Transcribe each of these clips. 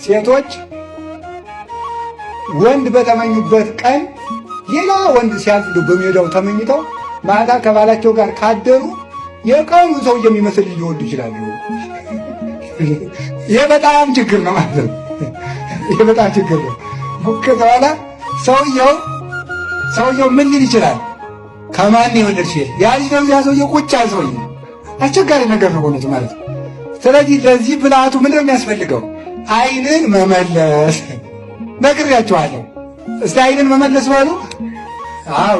ሴቶች ወንድ በተመኙበት ቀን ሌላ ወንድ ሲያልፍ በሜዳው ተመኝተው ማታ ከባላቸው ጋር ካደሩ የቀኑ ሰው የሚመስል ሊወዱ ይችላሉ። ይሄ በጣም ችግር ነው ማለት ነው። ይሄ በጣም ችግር ነው። ከተባለ ሰውየው ምን ሊል ይችላል? ከማን የወለድሽ ያ ልጅ ነው? ያ ሰውየው ቁጭ ያለ ሰውዬ አስቸጋሪ ነገር ነው ሆነች ማለት ነው። ስለዚህ ለዚህ ብልሃቱ ምንድን ነው የሚያስፈልገው? ዓይንን መመለስ ነግሬያችኋለሁ። እስቲ ዓይንን መመለስ በሉ። አዎ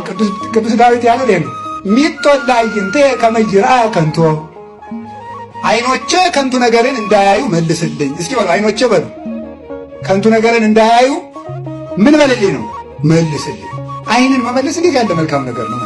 ቅዱስ ዳዊት ያለው ይሄ ነው። ሚጦላ አይንቴ ከመይራ ከንቶ፣ ዓይኖቼ ከንቱ ነገርን እንዳያዩ መልስልኝ። እስኪ በሉ ዓይኖቼ በሉ ከንቱ ነገርን እንዳያዩ ምን በልልኝ ነው? መልስልኝ። ዓይንን መመለስ እንዴት ያለ መልካም ነገር ነው!